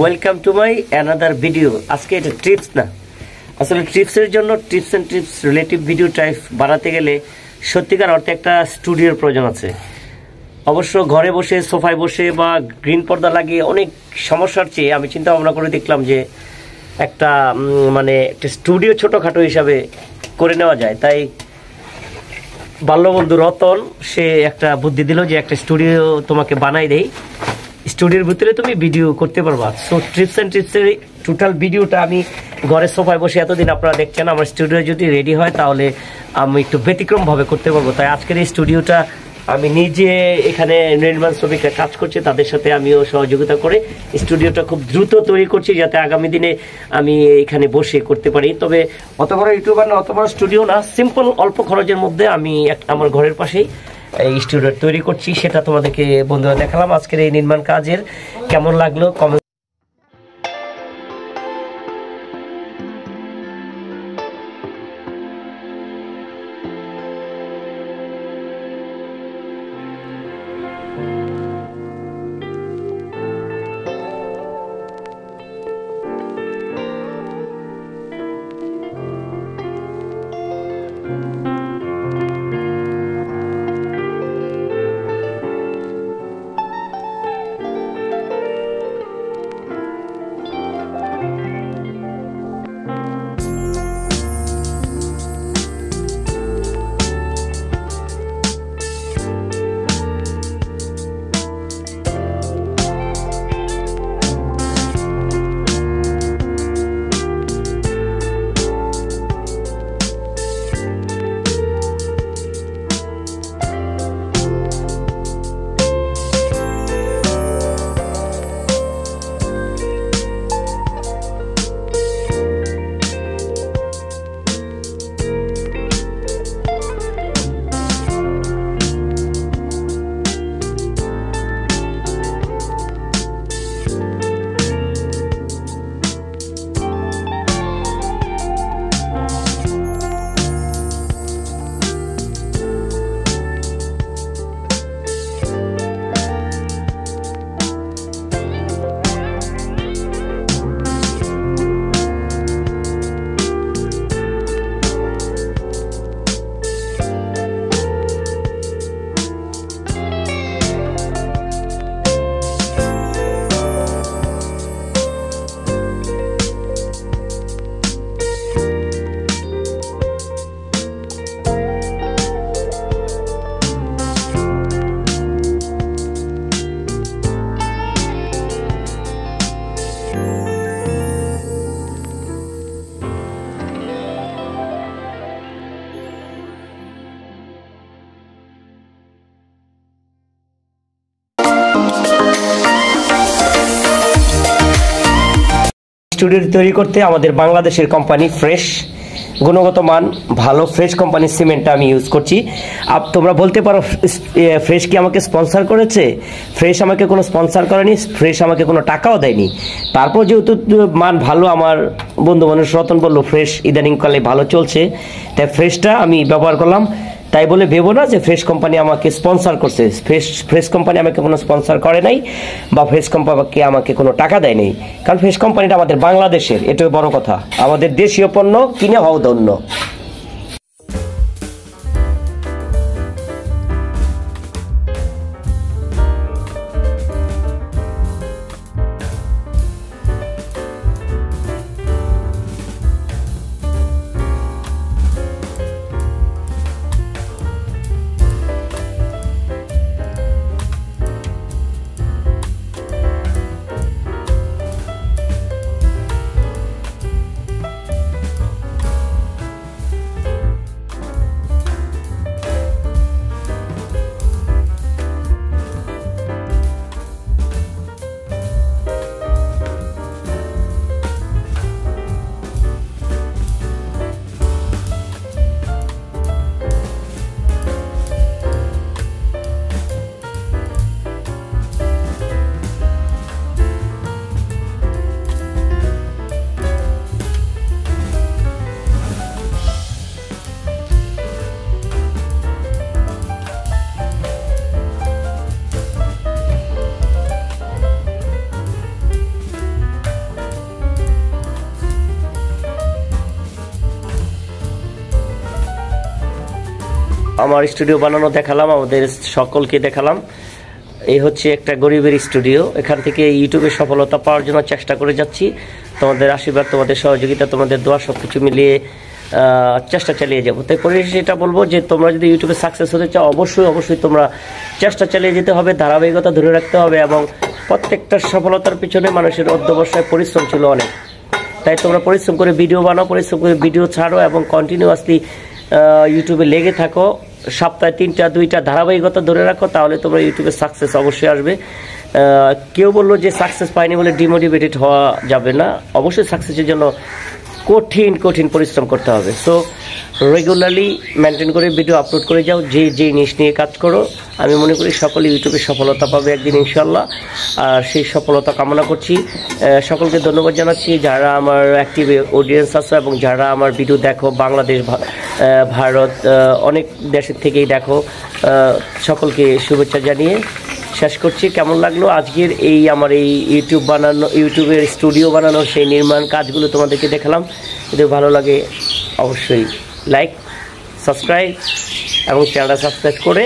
Welcome to my another video. আজকে এটা TRIPS না, আসলে ট্রিপসের জন্য tips and TRIPS relative video type বানাতে গেলে সত্যিকার অর্থে একটা স্টুডিওর প্রয়োজন আছে। অবশ্য ঘরে বসে সোফায় বসে বা গ্রিন পর্দা লাগিয়ে অনেক সমস্যার চেয়ে আমি চিন্তা ভাবনা করে দেখলাম যে একটা একটা স্টুডিও ছোটোখাটো হিসাবে করে নেওয়া যায়। তাই বাল্যবন্ধু রতন সে একটা বুদ্ধি দিল যে একটা স্টুডিও তোমাকে বানাই দেই, স্টুডিওর ভিতরে তুমি ভিডিও করতে পারবা। সো ট্রিপস অ্যান্ড ট্রিপসের টোটাল ভিডিওটা আমি ঘরে সোফায় বসে এতদিন আপনারা দেখছেন, আমার স্টুডিও যদি রেডি হয় তাহলে আমি একটু ব্যতিক্রমভাবে করতে পারবো। তাই আজকের এই স্টুডিওটা আমি নিজে এখানে নির্মাণ শ্রমিকরা কাজ করছে, তাদের সাথে আমিও সহযোগিতা করে স্টুডিওটা খুব দ্রুত তৈরি করছি যাতে আগামী দিনে আমি এখানে বসে করতে পারি। তবে অত বড় ইউটিউবার না, অত বড় স্টুডিও না, সিম্পল অল্প খরচের মধ্যে আমি আমার ঘরের পাশেই এই স্টুডিও তৈরি করছি, সেটা তোমাদেরকে বন্ধুরা দেখালাম। আজকের এই নির্মাণ কাজের কেমন লাগলো কমেন্ট। স্টুডিও তৈরি করতে আমাদের বাংলাদেশের কোম্পানি ফ্রেশ, গুণগত মান ভালো ফ্রেশ কোম্পানির সিমেন্টটা আমি ইউজ করছি। তোমরা বলতে পারো ফ্রেশ কি আমাকে স্পন্সর করেছে? ফ্রেশ আমাকে কোনো স্পন্সর করেনি, ফ্রেশ আমাকে কোনো টাকাও দেয়নি। তারপর যেহেতু মান ভালো, আমার বন্ধু মানুষ রতন বললো ফ্রেশ ইদানিংকালে ভালো চলছে, তাই ফ্রেশটা আমি ব্যবহার করলাম। তাই বলে ভেবো না যে ফ্রেশ কোম্পানি আমাকে স্পন্সর করছে। ফ্রেশ কোম্পানি আমাকে কোনো স্পন্সর করে নাই বা ফ্রেশ কোম্পানিকে আমাকে কোনো টাকা দেয় নাই, কারণ ফ্রেশ কোম্পানিটা আমাদের বাংলাদেশের, এটাই বড় কথা। আমাদের দেশীয় পণ্য কিনে হও ধন্য। আমার স্টুডিও বানানো দেখালাম, আমাদের সকলকে দেখালাম। এই হচ্ছে একটা গরিবের স্টুডিও। এখান থেকে ইউটিউবে সফলতা পাওয়ার জন্য চেষ্টা করে যাচ্ছি। তোমাদের আশীর্বাদ, তোমাদের সহযোগিতা, তোমাদের দোয়া সব কিছু মিলিয়ে চেষ্টা চালিয়ে যাবো। তাই পরিশেষে এটা বলবো যে তোমরা যদি ইউটিউবে সাকসেস হতে চাও অবশ্যই তোমরা চেষ্টা চালিয়ে যেতে হবে, ধারাবাহিকতা ধরে রাখতে হবে, এবং প্রত্যেকটা সফলতার পিছনে মানুষের অধ্যবসায় পরিশ্রম ছিল অনেক। তাই তোমরা পরিশ্রম করে ভিডিও বানাও, পরিশ্রম করে ভিডিও ছাড়ো এবং কন্টিনিউয়াসলি ইউটিউবে লেগে থাকো। সপ্তাহে 3টা 2টা ধারাবাহিকতা ধরে রাখো, তাহলে তোমরা ইউটিউবে সাকসেস অবশ্যই আসবে। কেউ বললো যে সাকসেস পাইনি বলে ডিমোটিভেটেড হওয়া যাবে না, অবশ্যই সাকসেসের জন্য কঠিন পরিশ্রম করতে হবে। সো রেগুলারলি মেনটেন করে ভিডিও আপলোড করে যাও, যে জিনিস নিয়ে কাজ করো। আমি মনে করি সকলে ইউটিউবে সফলতা পাবে একদিন ইনশাল্লাহ, আর সেই সফলতা কামনা করছি। সকলকে ধন্যবাদ জানাচ্ছি যারা আমার অ্যাক্টিভ অডিয়েন্স আছে এবং যারা আমার ভিডিও দেখো, বাংলাদেশ, ভারত, অনেক দেশের থেকেই দেখো। সকলকে শুভেচ্ছা জানিয়ে শেষ করছি। কেমন লাগলো আজকের আমার এই ইউটিউবের স্টুডিও বানানোর সেই নির্মাণ কাজগুলো তোমাদেরকে দেখালাম। যদি ভালো লাগে অবশ্যই লাইক, সাবস্ক্রাইব এবং চ্যানেলটা সাবস্ক্রাইব করে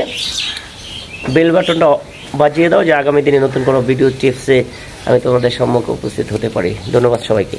বেল বাটনটা বাজিয়ে দাও, যে আগামী দিনে নতুন কোনো ভিডিও টিপসে আমি তোমাদের সম্মুখে উপস্থিত হতে পারি। ধন্যবাদ সবাইকে।